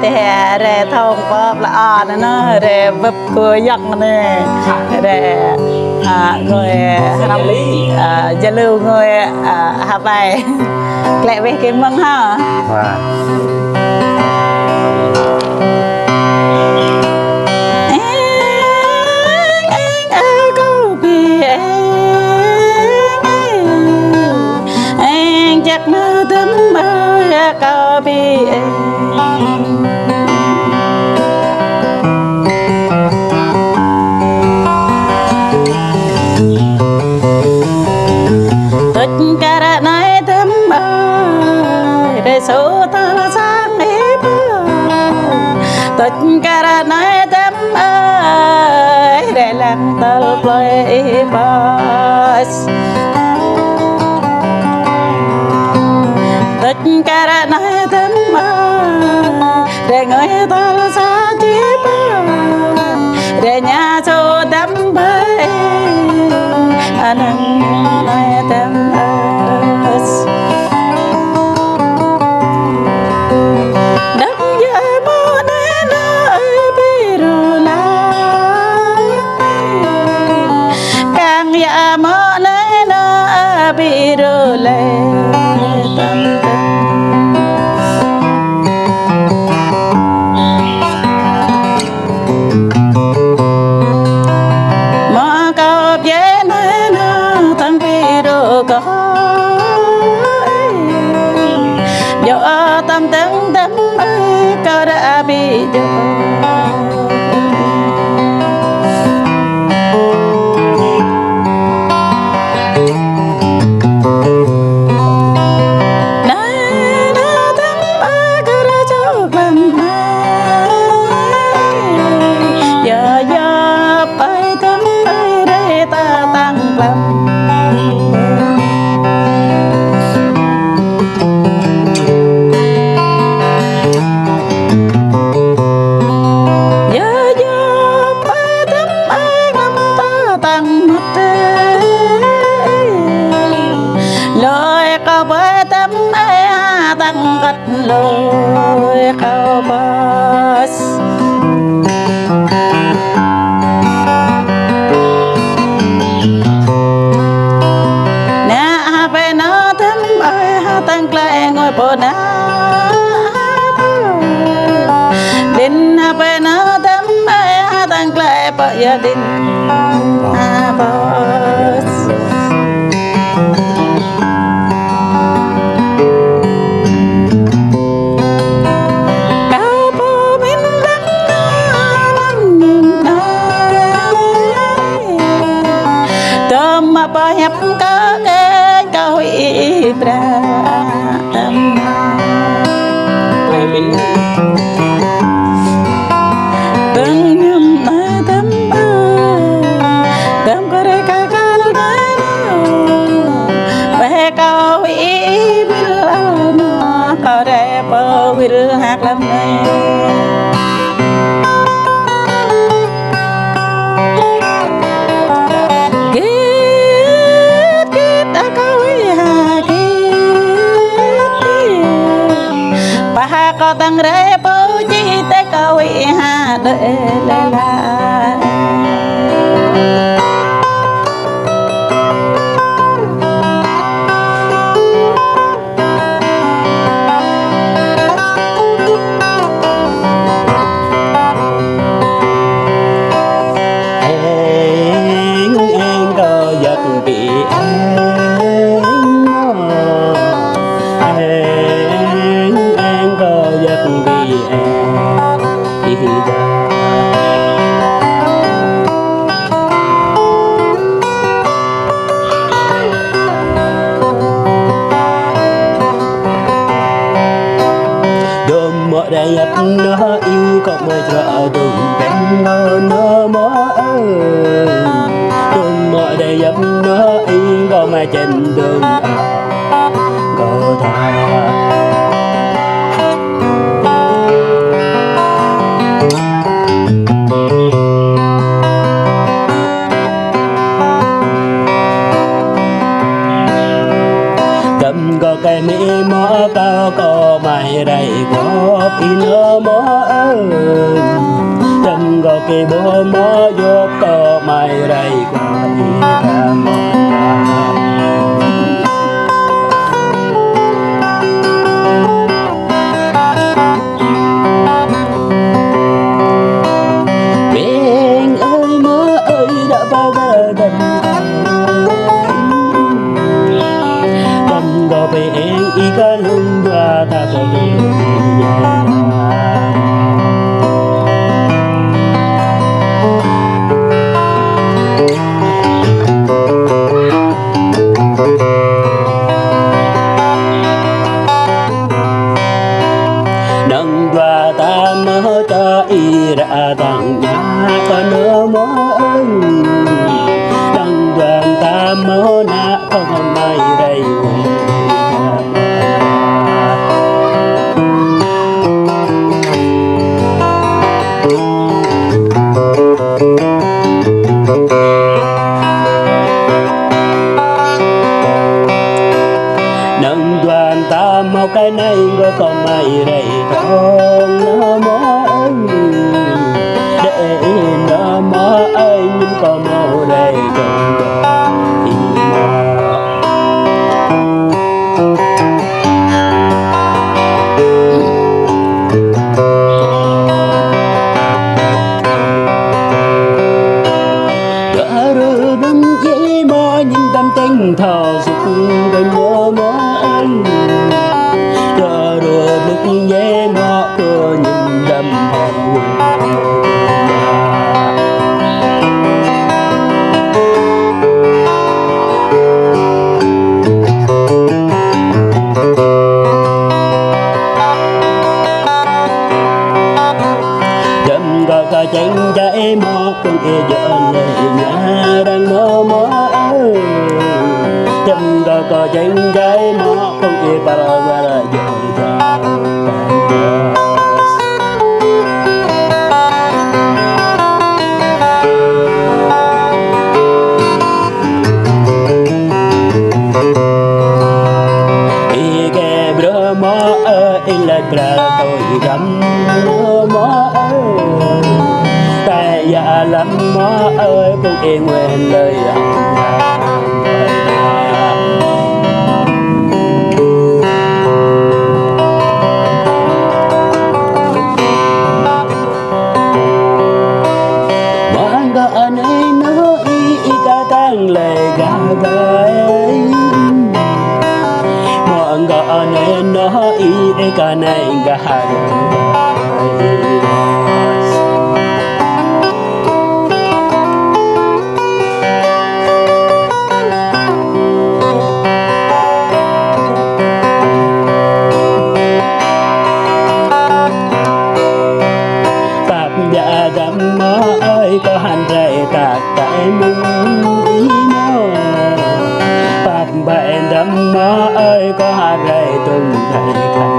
thế rè thông bóp là on nó rè bập cười giặc nè rè người làm gia lưu người hà bài lẹ về cái măng ha chắc nó tấm mơ cao bi tất cả đã nói tấm mơ để số ta là sáng hiếp tất cả đã nói tấm mơ để làm tao play boss tất cả đã nói tấm mơ để người ta là xa chiếc để nhà số tấm bơi anh nói tấm mơ đất giờ mơ nơi nơi bị rồi lại càng giờ mơ nơi nơi bị rồi lại tâm tấn tấm có đã bị lối cao bus nè về nó thấm ơi tăng lại ngồi bộ ná đến về nó thấm ơi tăng lại bộ gia đình bus apa hep ka kau ibra tâm từng nhum na tâm tâm có đây ka kal về kau ibra nó có đây bao wir hak lam này có tăng rễ bố chi tế cầu ý hà đợi lê la anh có giật bị đại nhập nó yêu có mơ trở đừng bên nó mơ đừng mơ đại nhập nó yêu có mà trên đường có tha tâm có cái mỹ mơ cao có mày đây góp in mơ ơn đừng có cái bố mơ vô có mai đây qua đi ra bên ơi mơ ơi đã bao giờ đầm đầm có về em ý cả lưng và ta có đi nâng và ta mơ cho y ra tặng nhà có nữa mơ ơn nâng đoàn ta mơ na không mai đây nâng đoàn ta mau cái này có còn mai đây thong nó mơ ơn để nó mơ ơi nhưng có mơ đây trong tình thờ dục đời mơ mơ anh chờ đùa lúc nhé ngõ cửa nhìn đầm hồng đầm gò cả chanh chạy mơ con kia giờ lời nhà đang mơ mơ chăm có chanh trái mỏ không chỉ para para dồi dào y ke bro mỏ illa pra tôi gắm mỏ tại dạ lắm mỏ ơi cũng yên nguyện lời mọi người nên nó ý cái này cả phạm dạ dám mơ ơi có hành rệ tạc tại mong ý mơ phạm bạn dám mơ ơi có hành rệ tung thầy khăn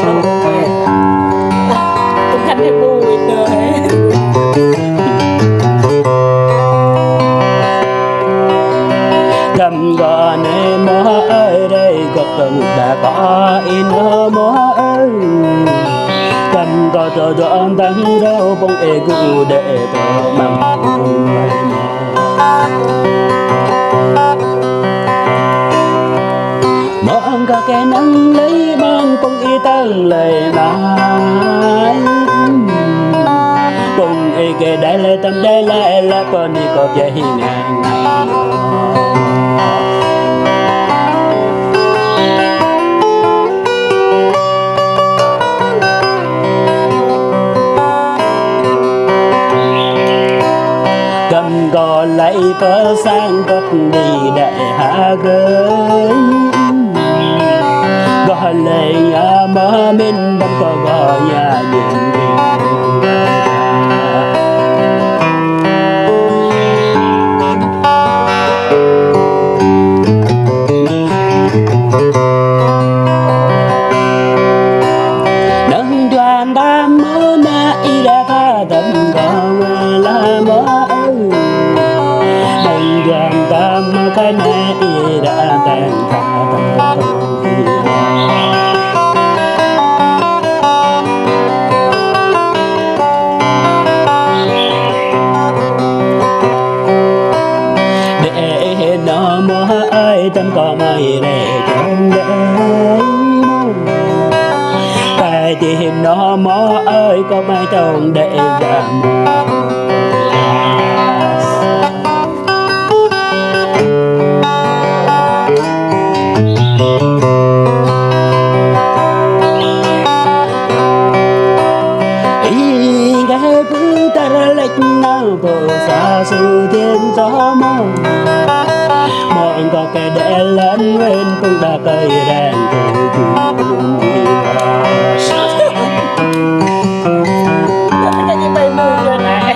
tung khăn thì vui đời gầm gò này mơ ơi đây gặp từng đã có in mơ ơi cầm có cho đoạn tăng đâu bông e cụ để có mong mong cả cái nắng lấy bông bông y tăng lời nói bông e cái đại lại tâm đại lại là con đi có vẻ hình ảnh cầm gò lấy có sang góc đi đại hạ gơi gò lấy nhà mơ mình đâm có gò nhà điện nâng đoàn đam mơ na y đã tha tầm gò là mơ đoàn tam cái này đã tan thả tại tìm nó mó ơi có mai trồng để giảm ý gai cứ ta lệch nào bộ xa su thiên gió mong mọi có cái để lớn lên cũng đã cây đèn từ chung cái gì bay mưa rồi này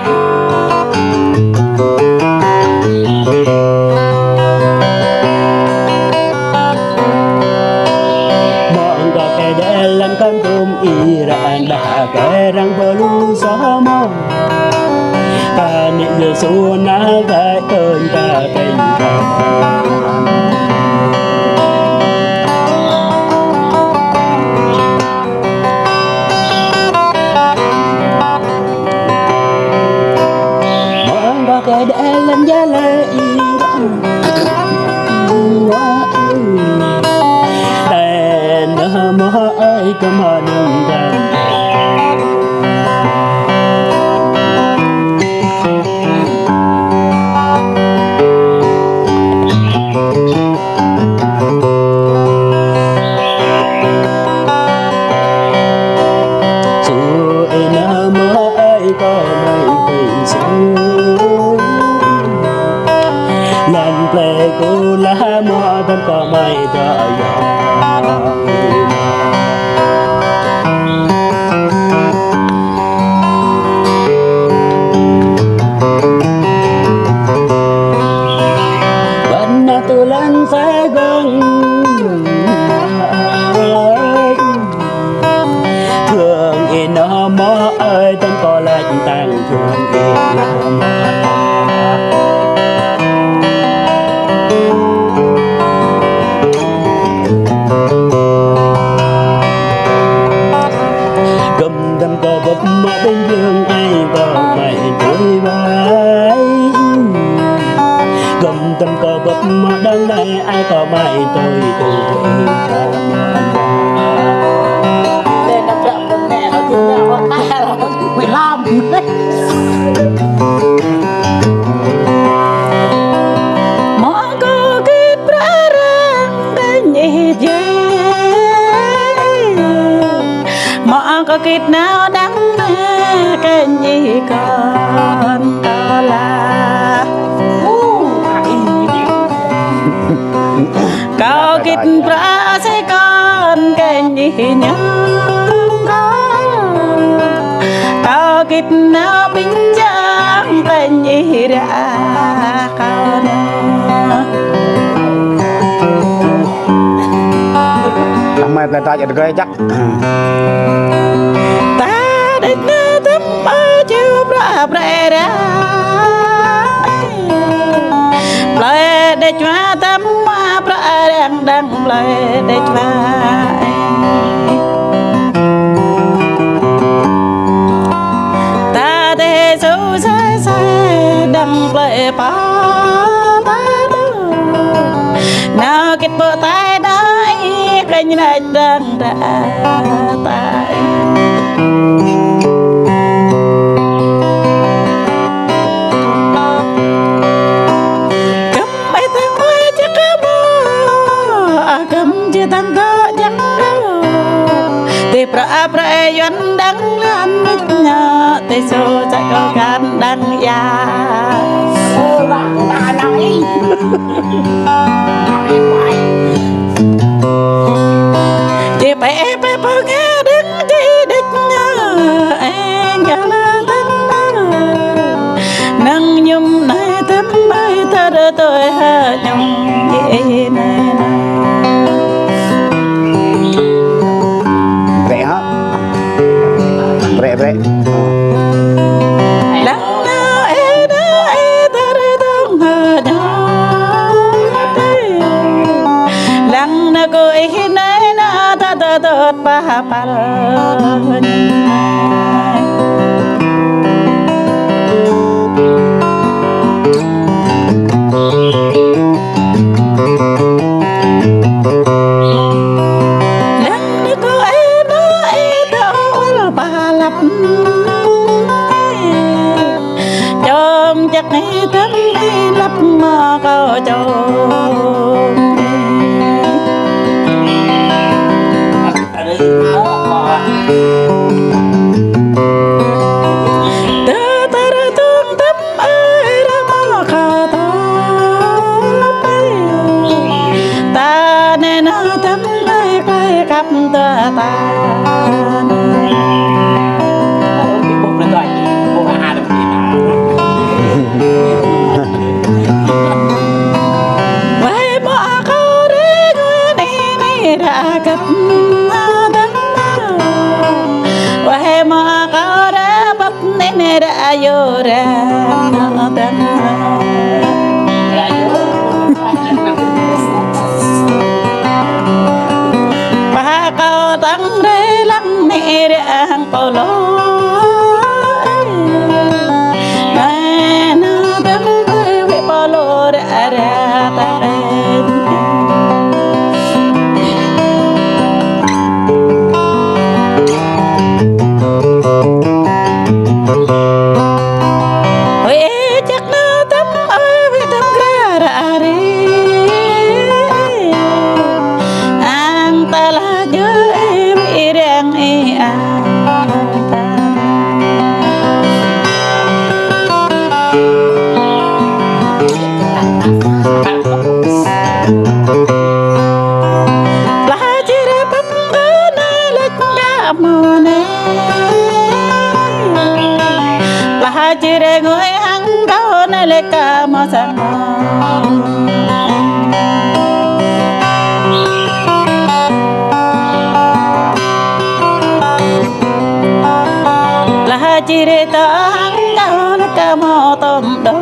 mọi có cái để lớn con tôm Iran đã cái răng bờ lu gió mong ta niệm giờ xua ná cái cơn ta tình cái để lên giá lệ đèn nó mơ ơi có mà đừng ra suối nó mơ ơi có mây tình xuống lần play cô lá mò tâm có mây đợi vẫn là từ lần sẽ gần thường thì nó mò ơi tâm có lạnh tăng thường thì nó mò tâm có bập mà bên dương ai có mày tuổi bay gầm tâm có bập mà đang đây ai có mày tôi lên đập đập con mẹ nó tin nhau con ta là con 15 mọi cô kết ra bên nhẹ mọi có kết nào đắng cái gì còn đó là có kết ra sẽ còn cái gì nhớ có kết nào bình chẳng cái gì ra còn mày là ta chơi chắc ta đến tấm mơ chiều ra bể ra bể để cho tấm mơ bể đang đang bể để cho ta để sâu sai sai đang bể pa ta nào kết bờ tay đây cái này đang đã tại cầm bay thang ơi chắc mơ cầm chia thang thơ chắc thì pra pra yon đang lan nhớ thì số chạy có gan đang ya bạn ta nói chị bé bé bơ nghe đến chị đích nhớ anh cả là thân nâng nhung này tấm bay ta đưa tôi hà nhung vậy này rẻ hả rẻ rẻ lắng nào em đã ta đưa tôi hà nhung lắng nào cô ấy này na ta ta ta pa pa khắp tua ta bụng lên rồi bụng hà được gì vậy mà câu đấy người này đã gặp đắng vậy mà câu đã bắp nên đã vô ra đắng ba câu tăng đấy lắm nè đang bao lâu nó đắng với bao lâu đã ra ta chắc nó tắm ơi với tắm ra ra đi anh ta là nhớ em đang là chỉ để bấm bơ nơi lệch đã mờ này là chỉ để người ăn cao nơi lệch cả mà sang là chỉ để ta ăn cao nơi cả mà tôm đôi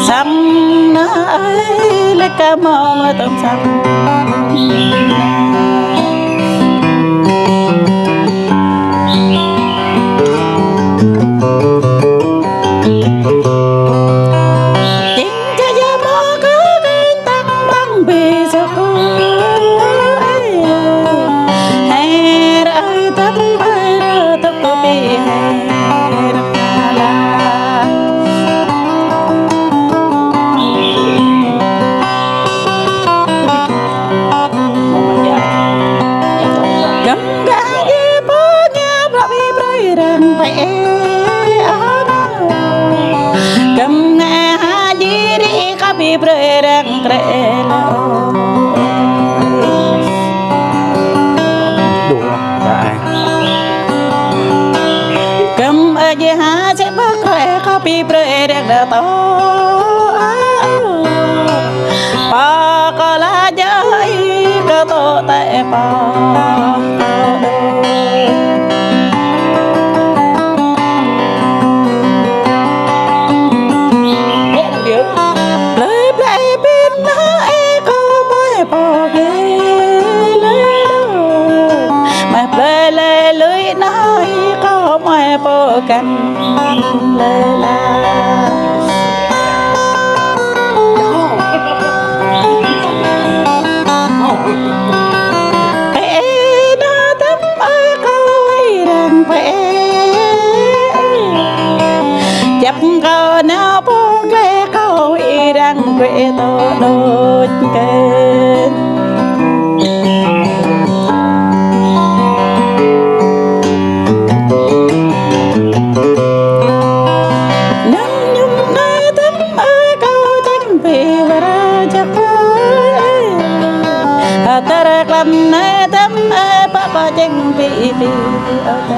sang nơi lệch cả mà tôm sang cầm nghe gì đi cà phê bơi đang kể đủ rồi dạ cầm ở dưới hà sẽ bắt kể cà phê bơi đang đỡ to pa có lá giấy có to tại pa lời play bên nói có mới bỏ ghế lời đó mà play lời lưới nói có mới bỏ cành lời là bé nó tắm ơi coi rằng bé chập câu nào buông lê câu đang quê to đôi kênh nắng nhung nơi tắm ơi câu tranh về và ra chắc ta ra làm nơi tắm ơi bà có tranh về ở ta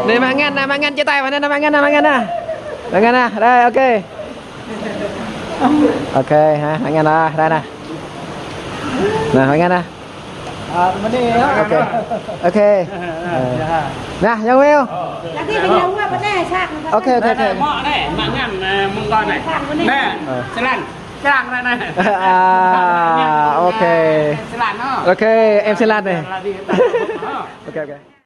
này mà ngăn chia tay vào đây, mà ngăn nè, đây ok. Ok ha, bạn ngăn ra, đây nè. Nè, bạn ngăn nè. Ok. Ok. Nè, Nhân Will. Ok. mọ này mà ngăn mông con này nè xe lăn này này Ok. xe lăn đó Ok, em sẽ lan này. Ok.